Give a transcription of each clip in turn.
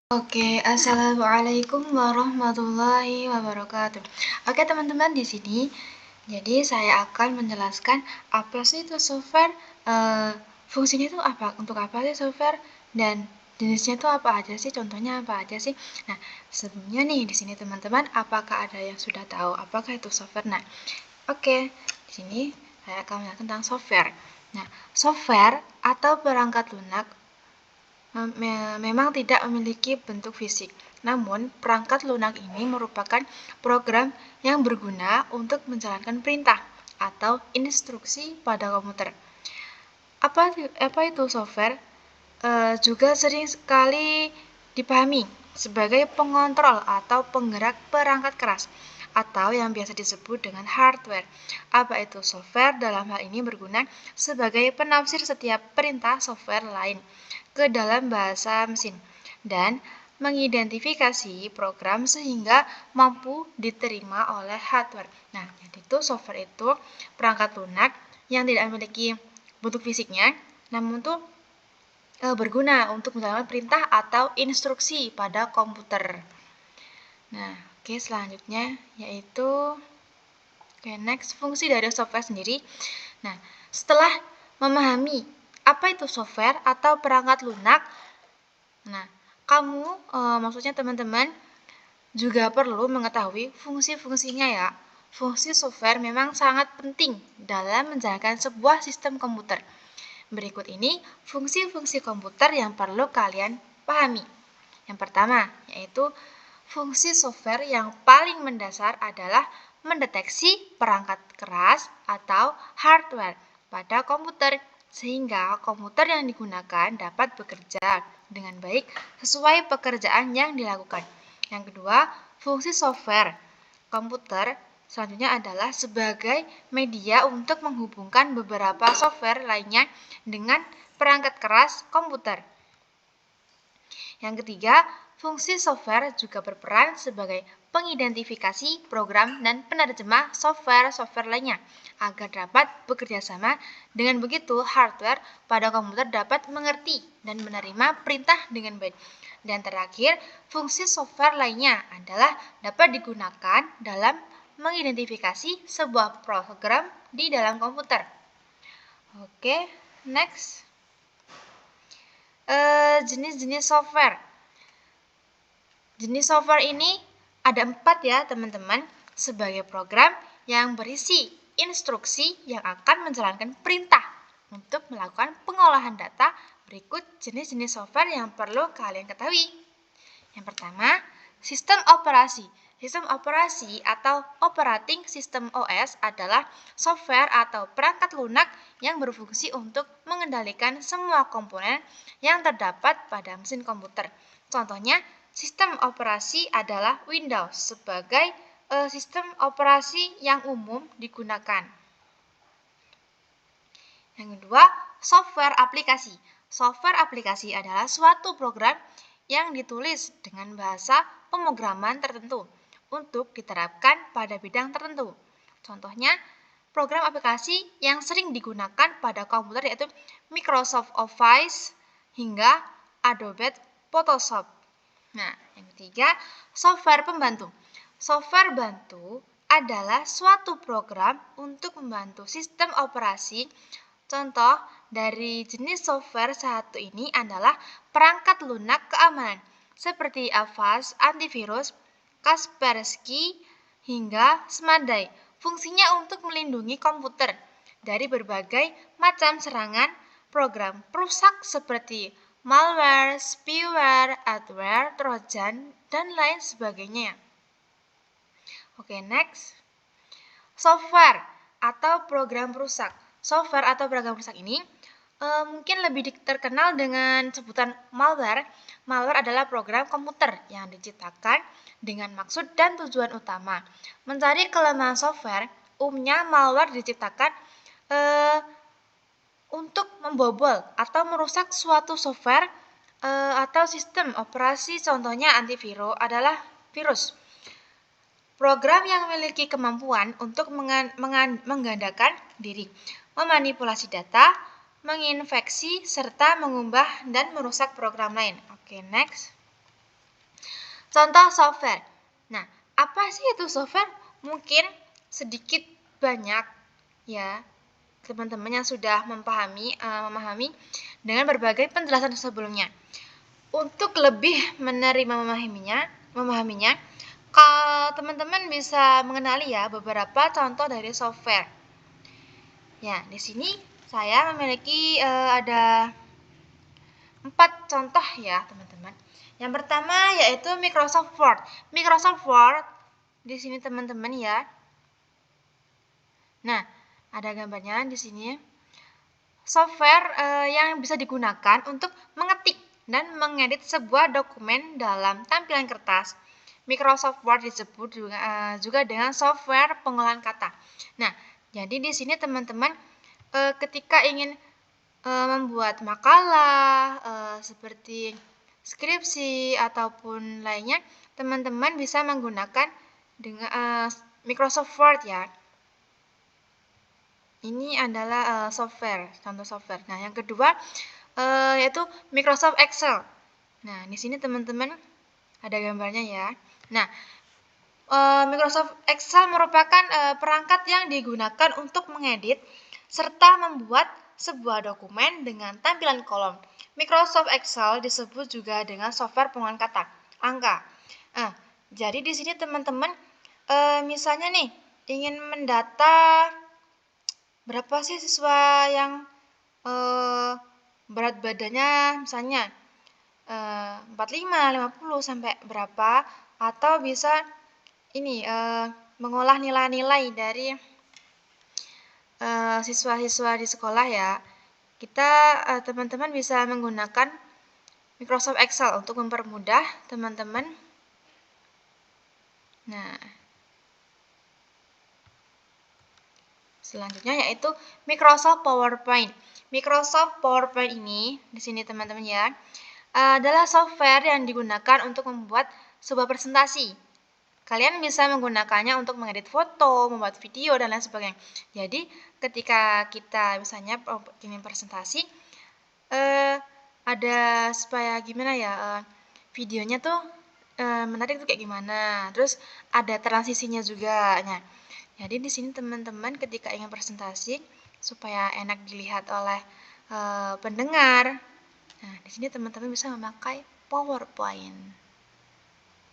Oke, assalamualaikum warahmatullahi wabarakatuh. Oke, teman-teman di sini. Jadi saya akan menjelaskan apa sih itu software, fungsinya itu apa, untuk apa sih software, dan jenisnya itu apa aja sih, contohnya apa aja sih. Nah, sebelumnya nih di sini teman-teman, apakah ada yang sudah tahu apakah itu software? Nah, oke, di sini saya akan menjelaskan tentang software. Nah, software atau perangkat lunak memang tidak memiliki bentuk fisik. Namun, perangkat lunak ini merupakan program yang berguna untuk menjalankan perintah atau instruksi pada komputer. Apa itu software? Juga sering sekali dipahami sebagai pengontrol atau penggerak perangkat keras atau yang biasa disebut dengan hardware. Apa itu software? Dalam hal ini berguna sebagai penafsir setiap perintah software lain ke dalam bahasa mesin dan mengidentifikasi program sehingga mampu diterima oleh hardware. Nah, jadi itu software itu perangkat lunak yang tidak memiliki bentuk fisiknya, namun tuh berguna untuk menjalankan perintah atau instruksi pada komputer. Nah, oke, selanjutnya yaitu next, fungsi dari software sendiri. Nah, setelah memahami apa itu software atau perangkat lunak, nah, kamu maksudnya teman-teman juga perlu mengetahui fungsi-fungsinya ya. Fungsi software memang sangat penting dalam menjalankan sebuah sistem komputer. Berikut ini fungsi-fungsi komputer yang perlu kalian pahami. Yang pertama, yaitu fungsi software yang paling mendasar adalah mendeteksi perangkat keras atau hardware pada komputer sehingga komputer yang digunakan dapat bekerja dengan baik sesuai pekerjaan yang dilakukan. Yang kedua, fungsi software komputer selanjutnya adalah sebagai media untuk menghubungkan beberapa software lainnya dengan perangkat keras komputer. Yang ketiga, fungsi software juga berperan sebagai pengidentifikasi program dan penerjemah software lainnya agar dapat bekerja sama. Dengan begitu, hardware pada komputer dapat mengerti dan menerima perintah dengan baik. Dan terakhir, fungsi software lainnya adalah dapat digunakan dalam mengidentifikasi sebuah program di dalam komputer. Oke, next. Jenis-jenis software. Jenis software ini ada 4 ya teman-teman, sebagai program yang berisi instruksi yang akan menjalankan perintah untuk melakukan pengolahan data. Berikut jenis-jenis software yang perlu kalian ketahui. Yang pertama, sistem operasi. Sistem operasi atau operating system OS adalah software atau perangkat lunak yang berfungsi untuk mengendalikan semua komponen yang terdapat pada mesin komputer. Contohnya, sistem operasi adalah Windows sebagai sistem operasi yang umum digunakan. Yang kedua, software aplikasi. Software aplikasi adalah suatu program yang ditulis dengan bahasa pemrograman tertentu untuk diterapkan pada bidang tertentu. Contohnya, program aplikasi yang sering digunakan pada komputer yaitu Microsoft Office hingga Adobe Photoshop. Nah, yang ketiga, software pembantu. Software bantu adalah suatu program untuk membantu sistem operasi. Contoh dari jenis software satu ini adalah perangkat lunak keamanan seperti Avast, antivirus, Kaspersky, hingga Smadai. Fungsinya untuk melindungi komputer dari berbagai macam serangan program perusak seperti malware, spyware, adware, trojan, dan lain sebagainya. Oke, next. Software atau program perusak. Software atau program perusak ini mungkin lebih terkenal dengan sebutan malware. Malware adalah program komputer yang diciptakan dengan maksud dan tujuan utama mencari kelemahan software. Umumnya malware diciptakan untuk membobol atau merusak suatu software atau sistem operasi. Contohnya antivirus adalah virus. Program yang memiliki kemampuan untuk menggandakan diri, memanipulasi data, menginfeksi, serta mengubah dan merusak program lain. Oke, next. Contoh software. Nah, apa sih itu software? Mungkin sedikit banyak ya teman-teman yang sudah memahami dengan berbagai penjelasan sebelumnya. Untuk lebih memahaminya, kalau teman-teman bisa mengenali ya beberapa contoh dari software. Ya, di sini saya memiliki ada 4 contoh ya, teman-teman. Yang pertama yaitu Microsoft Word. Microsoft Word di sini teman-teman ya. Nah, ada gambarnya di sini. Software yang bisa digunakan untuk mengetik dan mengedit sebuah dokumen dalam tampilan kertas. Microsoft Word disebut juga dengan software pengolahan kata. Nah, jadi di sini teman-teman ketika ingin membuat makalah seperti skripsi ataupun lainnya, teman-teman bisa menggunakan dengan Microsoft Word ya. Ini adalah software, contoh software. Nah, yang kedua yaitu Microsoft Excel. Nah, di sini teman-teman ada gambarnya ya. Nah, Microsoft Excel merupakan perangkat yang digunakan untuk mengedit serta membuat sebuah dokumen dengan tampilan kolom. Microsoft Excel disebut juga dengan software pengolahan kata, angka. Jadi di sini teman-teman misalnya nih ingin mendata berapa sih siswa yang berat badannya misalnya 45, 50 sampai berapa, atau bisa ini mengolah nilai-nilai dari siswa-siswa di sekolah ya. Kita teman-teman bisa menggunakan Microsoft Excel untuk mempermudah teman-teman. Nah, selanjutnya yaitu Microsoft PowerPoint. Microsoft PowerPoint ini di sini teman-teman ya adalah software yang digunakan untuk membuat sebuah presentasi. Kalian bisa menggunakannya untuk mengedit foto, membuat video, dan lain sebagainya. Jadi, ketika kita misalnya ingin presentasi, ada supaya gimana ya, videonya tuh menarik tuh kayak gimana. Terus ada transisinya juga. Nah, jadi di sini teman-teman ketika ingin presentasi supaya enak dilihat oleh pendengar, nah di sini teman-teman bisa memakai PowerPoint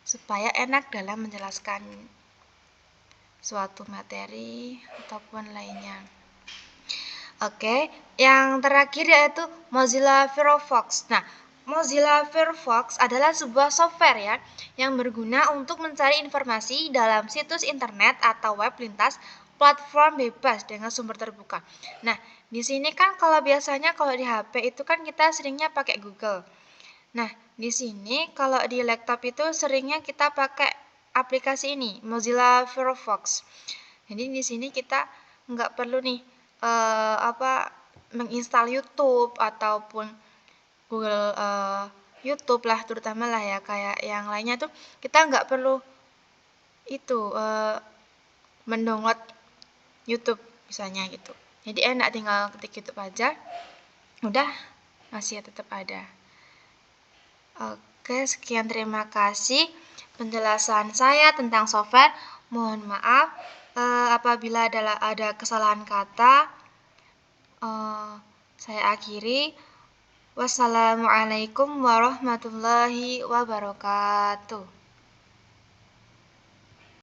supaya enak dalam menjelaskan suatu materi ataupun lainnya. Oke, yang terakhir yaitu Mozilla Firefox. Nah, Mozilla Firefox adalah sebuah software ya yang berguna untuk mencari informasi dalam situs internet atau web lintas platform bebas dengan sumber terbuka. Nah, di sini kan kalau biasanya kalau di HP itu kan kita seringnya pakai Google. Nah, di sini kalau di laptop itu seringnya kita pakai aplikasi ini, Mozilla Firefox. Jadi di sini kita nggak perlu nih menginstal YouTube ataupun Google YouTube lah terutama lah ya, kayak yang lainnya tuh kita nggak perlu itu mendownload YouTube misalnya gitu. Jadi enak tinggal ketik YouTube aja, udah masih tetap ada. Oke, sekian terima kasih penjelasan saya tentang software. Mohon maaf apabila ada kesalahan kata. Saya akhiri. Wassalamualaikum warahmatullahi wabarakatuh.